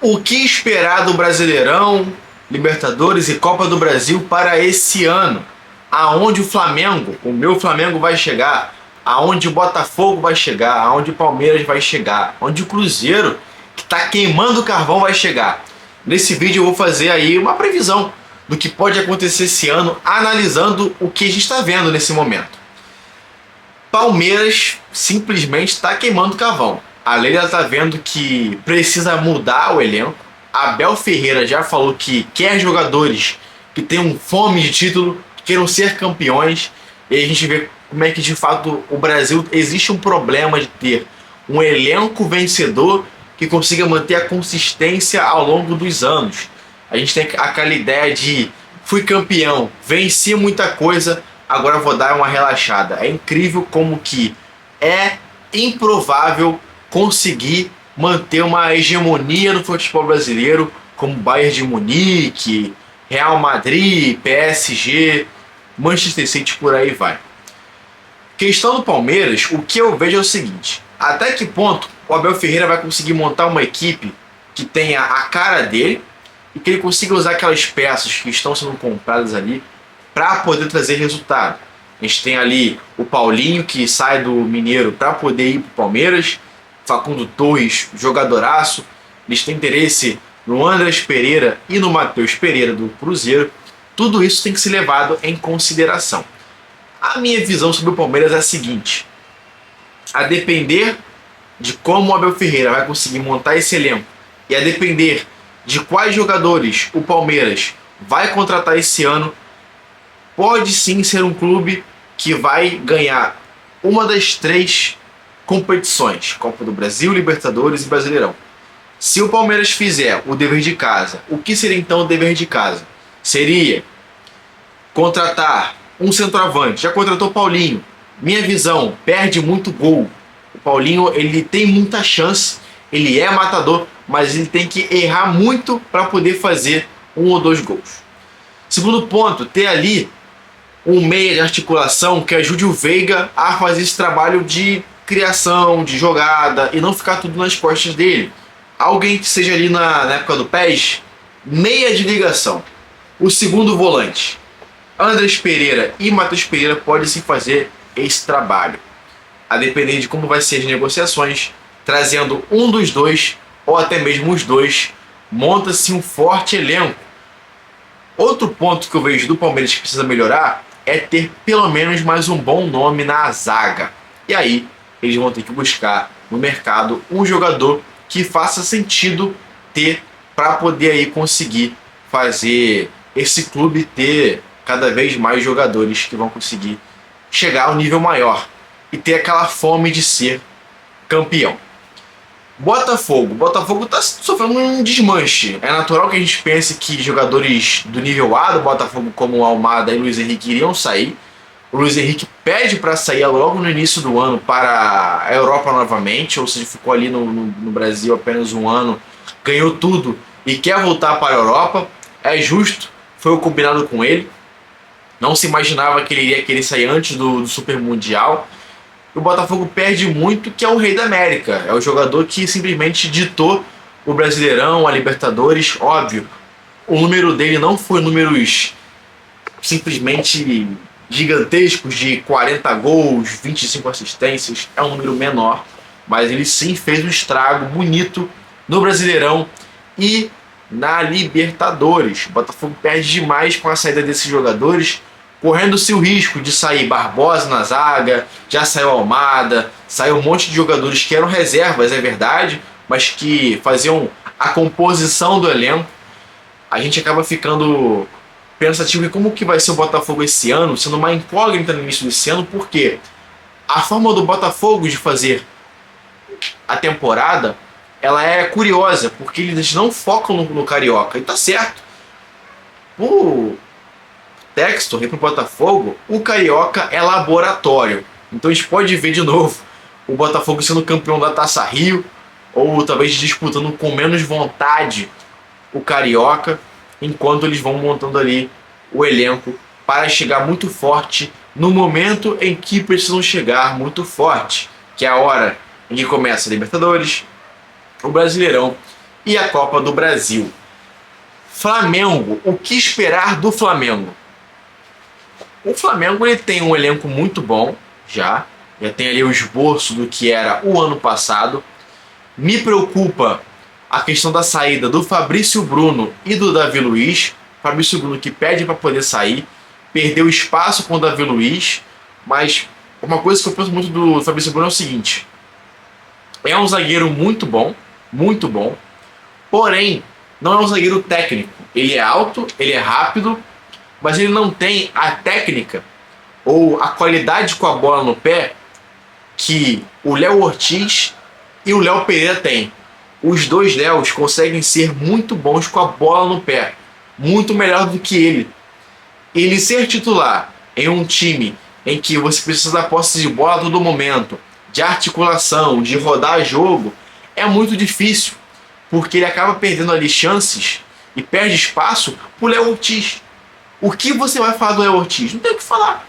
O que esperar do Brasileirão, Libertadores e Copa do Brasil para esse ano? Aonde o Flamengo, o meu Flamengo vai chegar? Aonde o Botafogo vai chegar? Aonde o Palmeiras vai chegar? Onde o Cruzeiro, que está queimando o carvão, vai chegar? Nesse vídeo eu vou fazer aí uma previsão do que pode acontecer esse ano, analisando o que a gente está vendo nesse momento. Palmeiras simplesmente está queimando o carvão. A Leila está vendo que precisa mudar o elenco. Abel Ferreira já falou que quer jogadores que tenham fome de título, que queiram ser campeões. E a gente vê como é que de fato o Brasil existe um problema de ter um elenco vencedor que consiga manter a consistência ao longo dos anos. A gente tem aquela ideia de fui campeão, venci muita coisa, agora vou dar uma relaxada. É incrível como que é improvável conseguir manter uma hegemonia no futebol brasileiro, como Bayern de Munique, Real Madrid, PSG, Manchester City, por aí vai. Questão do Palmeiras, o que eu vejo é o seguinte: até que ponto o Abel Ferreira vai conseguir montar uma equipe que tenha a cara dele e que ele consiga usar aquelas peças que estão sendo compradas ali para poder trazer resultado. A gente tem ali o Paulinho, que sai do Mineiro para poder ir para o Palmeiras, Facundo Torres, jogadoraço. Eles têm interesse no Andrés Pereira e no Matheus Pereira do Cruzeiro. Tudo isso tem que ser levado em consideração. A minha visão sobre o Palmeiras é a seguinte: a depender de como o Abel Ferreira vai conseguir montar esse elenco e a depender de quais jogadores o Palmeiras vai contratar esse ano, pode sim ser um clube que vai ganhar uma das três competições: Copa do Brasil, Libertadores e Brasileirão. Se o Palmeiras fizer o dever de casa, o que seria então o dever de casa? Seria contratar um centroavante. Já contratou o Paulinho. Minha visão, perde muito gol. O Paulinho, ele tem muita chance, ele é matador, mas ele tem que errar muito para poder fazer 1 ou 2 gols. Segundo ponto, ter ali um meia de articulação que ajude o Veiga a fazer esse trabalho de criação, de jogada, e não ficar tudo nas costas dele. Alguém que seja ali na época do PES, meia de ligação. O segundo volante, Andrés Pereira e Matheus Pereira, podem sim fazer esse trabalho, a depender de como vai ser as negociações. Trazendo um dos dois, ou até mesmo os dois, monta-se um forte elenco. Outro ponto que eu vejo do Palmeiras que precisa melhorar é ter pelo menos mais um bom nome na zaga. E aí eles vão ter que buscar no mercado um jogador que faça sentido ter, para poder aí conseguir fazer esse clube ter cada vez mais jogadores que vão conseguir chegar ao nível maior e ter aquela fome de ser campeão. Botafogo está sofrendo um desmanche. É natural que a gente pense que jogadores do nível A do Botafogo, como Almada e Luiz Henrique, iriam sair. O Luiz Henrique pede para sair logo no início do ano para a Europa novamente, ou seja, ficou ali no Brasil apenas um ano, ganhou tudo e quer voltar para a Europa. É justo, foi o combinado com ele. Não se imaginava que ele iria querer sair antes do Super Mundial. O Botafogo perde muito, que é o Rei da América. É o jogador que simplesmente ditou o Brasileirão, a Libertadores. Óbvio, o número dele não foi números simplesmente gigantescos de 40 gols, 25 assistências. É um número menor, mas ele sim fez um estrago bonito no Brasileirão e na Libertadores. O Botafogo perde demais com a saída desses jogadores, correndo-se o risco de sair Barbosa na zaga, já saiu Almada, saiu um monte de jogadores que eram reservas, é verdade, mas que faziam a composição do elenco. A gente acaba ficando pensativo em como que vai ser o Botafogo esse ano, sendo uma incógnita no início desse ano, porque a forma do Botafogo de fazer a temporada, ela é curiosa, porque eles não focam no Carioca, e tá certo. O Textor ir pro Botafogo, o Carioca é laboratório. Então a gente pode ver de novo o Botafogo sendo campeão da Taça Rio, ou talvez disputando com menos vontade o Carioca, enquanto eles vão montando ali o elenco para chegar muito forte no momento em que precisam chegar muito forte, que é a hora em que começa a Libertadores, o Brasileirão e a Copa do Brasil. Flamengo, o que esperar do Flamengo? O Flamengo ele tem um elenco muito bom, já tem ali o esboço do que era o ano passado. Me preocupa a questão da saída do Fabrício Bruno e do Davi Luiz. Fabrício Bruno que pede para poder sair, perdeu espaço com o Davi Luiz, mas uma coisa que eu penso muito do Fabrício Bruno é o seguinte: é um zagueiro muito bom, porém não é um zagueiro técnico. Ele é alto, ele é rápido, mas ele não tem a técnica ou a qualidade com a bola no pé que o Léo Ortiz e o Léo Pereira têm. Os dois Léos conseguem ser muito bons com a bola no pé, muito melhor do que ele. Ele ser titular em um time em que você precisa da posse de bola a todo momento, de articulação, de rodar jogo, é muito difícil, porque ele acaba perdendo ali chances e perde espaço pro Léo Ortiz. O que você vai falar do Léo Ortiz? Não tem o que falar.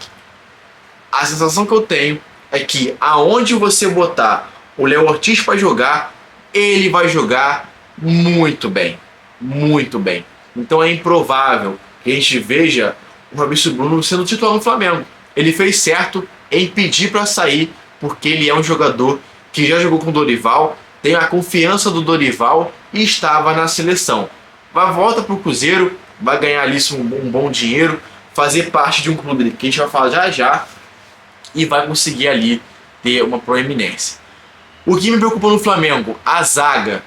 A sensação que eu tenho é que aonde você botar o Léo Ortiz para jogar, ele vai jogar muito bem. Muito bem. Então é improvável que a gente veja o Fabrício Bruno sendo titular no Flamengo. Ele fez certo em pedir para sair, porque ele é um jogador que já jogou com o Dorival, tem a confiança do Dorival e estava na seleção. Vai volta para o Cruzeiro, vai ganhar ali um bom dinheiro, fazer parte de um clube que a gente vai falar já já, e vai conseguir ali ter uma proeminência. O que me preocupa no Flamengo? A zaga.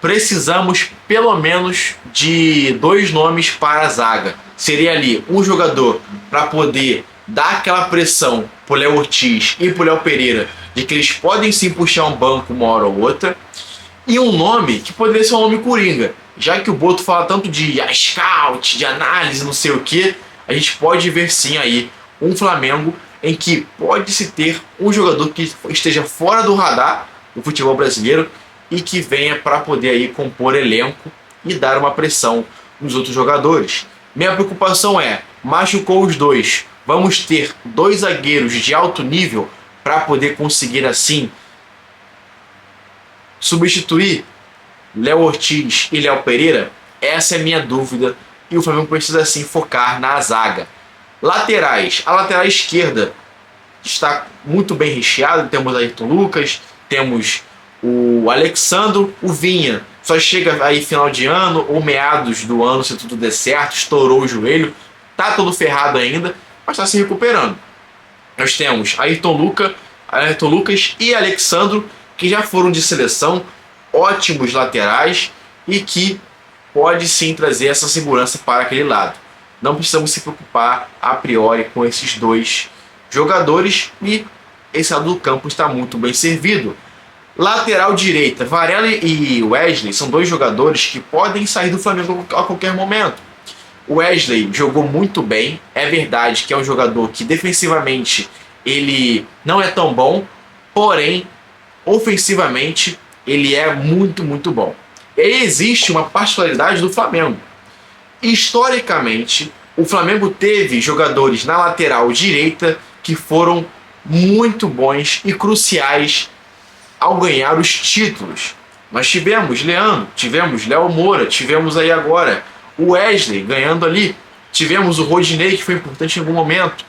Precisamos pelo menos de 2 nomes para a zaga. Seria ali um jogador para poder dar aquela pressão pro Léo Ortiz e pro Léo Pereira de que eles podem sim puxar um banco uma hora ou outra. E um nome que poderia ser um nome coringa. Já que o Boto fala tanto de scout, de análise, não sei o que, a gente pode ver sim aí um Flamengo em que pode-se ter um jogador que esteja fora do radar do futebol brasileiro e que venha para poder aí compor elenco e dar uma pressão nos outros jogadores. Minha preocupação é, machucou os dois, vamos ter 2 zagueiros de alto nível para poder conseguir assim substituir Léo Ortiz e Léo Pereira? Essa é a minha dúvida e o Flamengo precisa sim focar na zaga. Laterais. A lateral esquerda está muito bem recheada. Temos Ayrton Lucas, temos o Alexandro, o Vinha. Só chega aí final de ano ou meados do ano, se tudo der certo, estourou o joelho. Tá todo ferrado ainda, mas está se recuperando. Nós temos Ayrton Lucas e Alexandro, que já foram de seleção, ótimos laterais e que pode sim trazer essa segurança para aquele lado. Não precisamos se preocupar a priori com esses 2 jogadores e esse lado do campo está muito bem servido. Lateral direita, Varela e Wesley são 2 jogadores que podem sair do Flamengo a qualquer momento. O Wesley jogou muito bem, é verdade que é um jogador que defensivamente ele não é tão bom, porém ofensivamente ele é muito bom. E existe uma particularidade do Flamengo. Historicamente, o Flamengo teve jogadores na lateral direita que foram muito bons e cruciais ao ganhar os títulos. Nós tivemos Leandro, tivemos Léo Moura, tivemos aí agora o Wesley ganhando ali, tivemos o Rodinei, que foi importante em algum momento.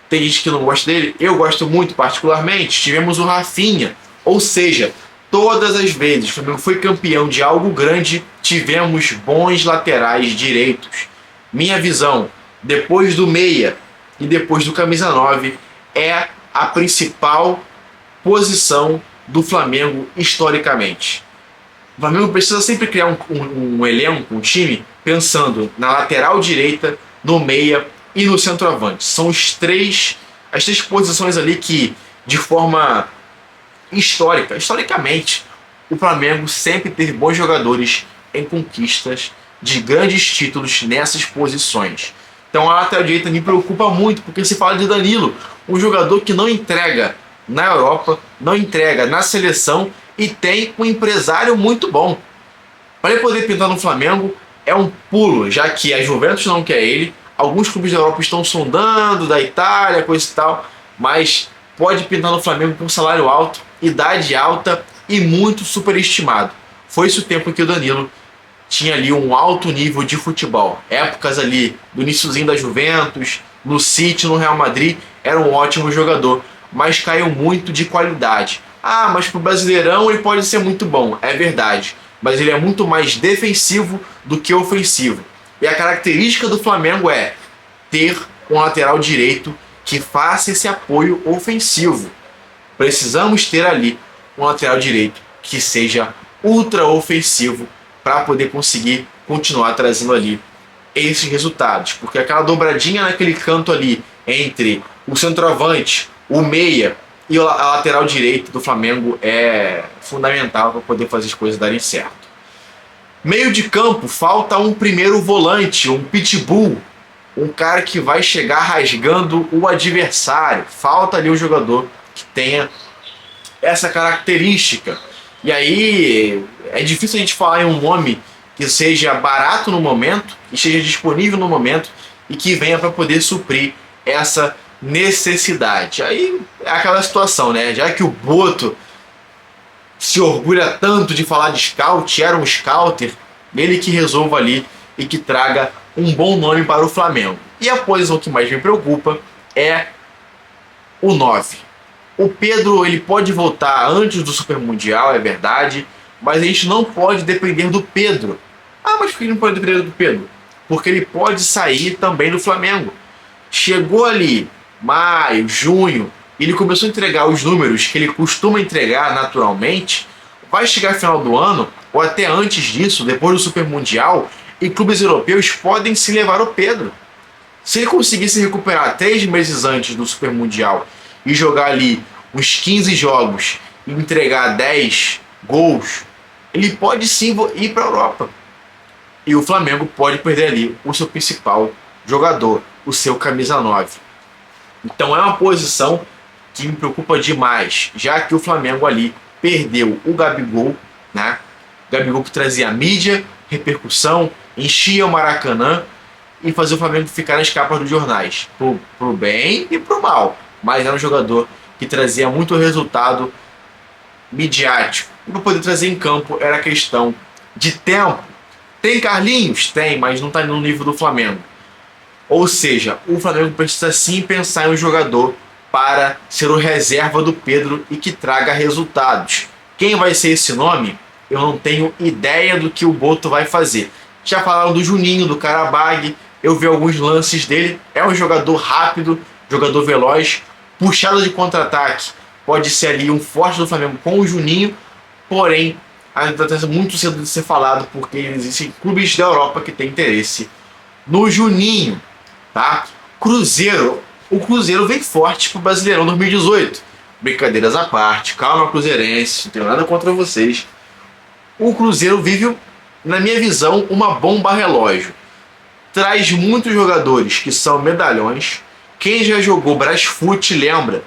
Tem gente que não gosta dele, eu gosto muito particularmente. Tivemos o Rafinha, ou seja, todas as vezes que o Flamengo foi campeão de algo grande, tivemos bons laterais direitos. Minha visão, depois do meia e depois do camisa 9, é a principal posição do Flamengo historicamente. O Flamengo precisa sempre criar um elenco, um time, pensando na lateral direita, no meia e no centroavante. São as três posições ali que, de forma historicamente, o Flamengo sempre teve bons jogadores em conquistas de grandes títulos nessas posições. Então a lateral direita me preocupa muito, porque se fala de Danilo, um jogador que não entrega na Europa, não entrega na seleção e tem um empresário muito bom. Para ele poder pintar no Flamengo é um pulo, já que a Juventus não quer ele, alguns clubes da Europa estão sondando, da Itália, coisa e tal, mas pode pintar no Flamengo com salário alto, idade alta e muito superestimado. foi esse o tempo em que o Danilo tinha ali um alto nível de futebol. Épocas ali do iniciozinho da Juventus, no City, no Real Madrid, era um ótimo jogador, mas caiu muito de qualidade. Ah, mas pro Brasileirão ele pode ser muito bom, é verdade, mas ele é muito mais defensivo do que ofensivo. E a característica do Flamengo é ter um lateral direito que faça esse apoio ofensivo. Precisamos ter ali um lateral direito que seja ultra ofensivo para poder conseguir continuar trazendo ali esses resultados. Porque aquela dobradinha naquele canto ali entre o centroavante, o meia e a lateral direito do Flamengo é fundamental para poder fazer as coisas darem certo. Meio de campo, falta um primeiro volante, um pitbull, um cara que vai chegar rasgando o adversário. Falta ali um jogador que tenha essa característica. E aí é difícil a gente falar em um nome que seja barato no momento, que esteja disponível no momento e que venha para poder suprir essa necessidade. Aí é aquela situação, né? Já que o Boto se orgulha tanto de falar de scout, era um scouter, ele que resolva ali e que traga um bom nome para o Flamengo. E a posição que mais me preocupa é o 9. O Pedro, ele pode voltar antes do Super Mundial, é verdade, mas a gente não pode depender do Pedro. Ah, mas por que não pode depender do Pedro? Porque ele pode sair também do Flamengo. Chegou ali, maio, junho, ele começou a entregar os números que ele costuma entregar naturalmente, vai chegar no final do ano, ou até antes disso, depois do Super Mundial, e clubes europeus podem se levar o Pedro. Se ele conseguir se recuperar 3 meses antes do Super Mundial e jogar ali uns 15 jogos e entregar 10 gols, ele pode sim ir para a Europa. E o Flamengo pode perder ali o seu principal jogador, o seu camisa 9. Então é uma posição que me preocupa demais, já que o Flamengo ali perdeu o Gabigol, né? Gabigol que trazia mídia, repercussão, enchia o Maracanã e fazia o Flamengo ficar nas capas dos jornais, pro bem e pro mal. Mas era um jogador que trazia muito resultado midiático. E para poder trazer em campo era questão de tempo. Tem Carlinhos? Tem, mas não está no nível do Flamengo. Ou seja, o Flamengo precisa sim pensar em um jogador para ser o reserva do Pedro e que traga resultados. Quem vai ser esse nome? Eu não tenho ideia do que o Boto vai fazer. Já falaram do Juninho, do Karabag, eu vi alguns lances dele. É um jogador rápido, jogador veloz, puxada de contra-ataque. Pode ser ali um forte do Flamengo com o Juninho, porém ainda está muito cedo de ser falado, porque existem clubes da Europa que têm interesse no Juninho, tá? Cruzeiro. O Cruzeiro vem forte pro Brasileirão 2018. Brincadeiras à parte, calma, cruzeirense, não tenho nada contra vocês. O Cruzeiro vive, na minha visão, uma bomba relógio. Traz muitos jogadores que são medalhões. Quem já jogou Brasfoot lembra.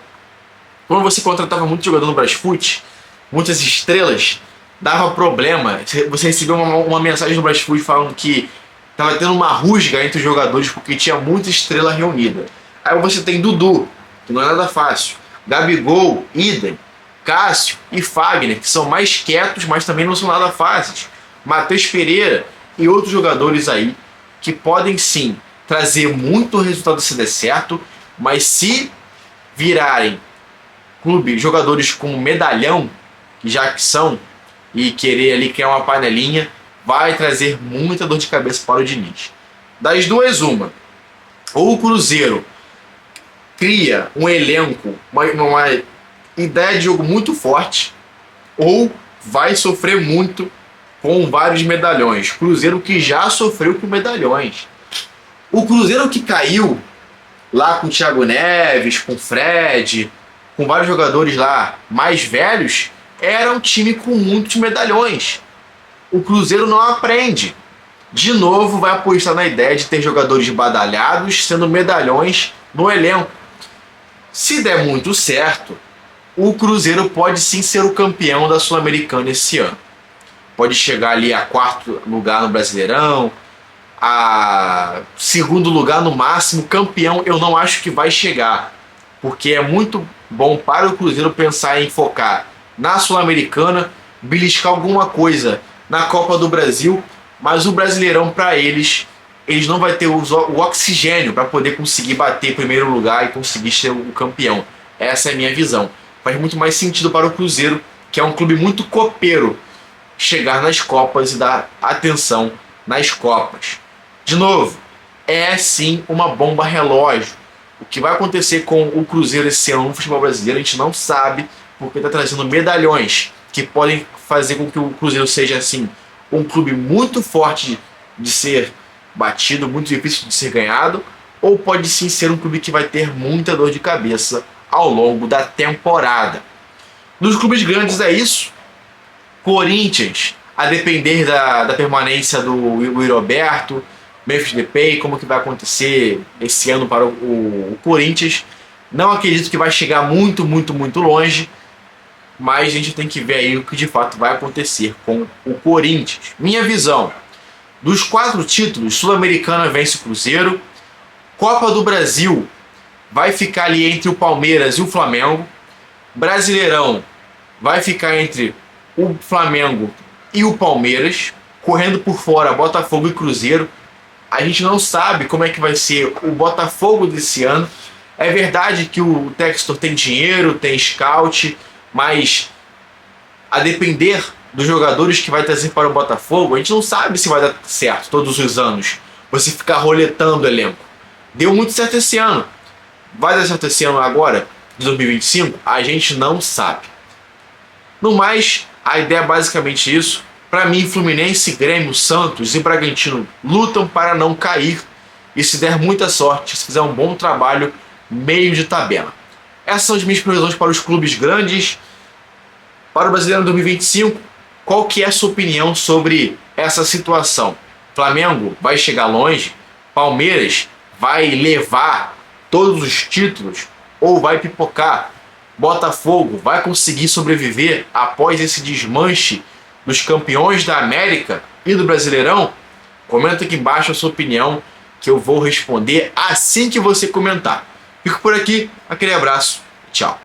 Quando você contratava muito jogador no Brasfoot, muitas estrelas, dava problema. Você recebeu uma mensagem no Brasfoot falando que estava tendo uma rusga entre os jogadores porque tinha muita estrela reunida. Aí você tem Dudu, que não é nada fácil. Gabigol, idem. Cássio e Fagner, que são mais quietos, mas também não são nada fáceis. Matheus Pereira e outros jogadores aí que podem sim trazer muito resultado se der certo, mas se virarem jogadores com medalhão, já que são, e querer ali criar uma panelinha, vai trazer muita dor de cabeça para o Diniz. Das duas, uma. Ou o Cruzeiro cria um elenco, uma ideia de jogo muito forte, ou vai sofrer muito com vários medalhões. Cruzeiro que já sofreu com medalhões. O Cruzeiro que caiu lá com o Thiago Neves, com o Fred, com vários jogadores lá mais velhos, era um time com muitos medalhões. O Cruzeiro não aprende. De novo vai apostar na ideia de ter jogadores badalhados sendo medalhões no elenco. Se der muito certo, o Cruzeiro pode sim ser o campeão da Sul-Americana esse ano. Pode chegar ali a 4º lugar no Brasileirão, a 2º lugar no máximo. Campeão eu não acho que vai chegar, porque é muito bom para o Cruzeiro pensar em focar na Sul-Americana, beliscar alguma coisa na Copa do Brasil, mas o Brasileirão para eles não vai ter o oxigênio para poder conseguir bater primeiro lugar e conseguir ser o campeão. Essa é a minha visão. Faz muito mais sentido para o Cruzeiro, que é um clube muito copeiro, chegar nas Copas e dar atenção nas Copas. De novo, é sim uma bomba relógio. O que vai acontecer com o Cruzeiro esse ano no futebol brasileiro, a gente não sabe, porque está trazendo medalhões que podem fazer com que o Cruzeiro seja assim um clube muito forte de ser batido, muito difícil de ser ganhado, ou pode sim ser um clube que vai ter muita dor de cabeça ao longo da temporada. Nos clubes grandes é isso. Corinthians, a depender da permanência do Yuri Alberto, Memphis Depay, como que vai acontecer esse ano para o Corinthians. Não acredito que vai chegar muito longe, mas a gente tem que ver aí o que de fato vai acontecer com o Corinthians. Minha visão, dos 4 títulos, Sul-Americana vence o Cruzeiro, Copa do Brasil vai ficar ali entre o Palmeiras e o Flamengo, Brasileirão vai ficar entre o Flamengo e o Palmeiras, correndo por fora Botafogo e Cruzeiro. A gente não sabe como é que vai ser o Botafogo desse ano. É verdade que o Textor tem dinheiro, tem scout, mas a depender dos jogadores que vai trazer para o Botafogo, a gente não sabe se vai dar certo todos os anos. Você ficar roletando o elenco. Deu muito certo esse ano. Vai dar certo esse ano agora, de 2025? A gente não sabe. No mais, a ideia é basicamente isso. Para mim, Fluminense, Grêmio, Santos e Bragantino lutam para não cair. E se der muita sorte, se fizer um bom trabalho, meio de tabela. Essas são as minhas previsões para os clubes grandes. Para o Brasileiro 2025, qual que é a sua opinião sobre essa situação? Flamengo vai chegar longe? Palmeiras vai levar todos os títulos ou vai pipocar? Botafogo vai conseguir sobreviver após esse desmanche dos campeões da América e do Brasileirão? Comenta aqui embaixo a sua opinião, que eu vou responder assim que você comentar. Fico por aqui, aquele abraço, tchau.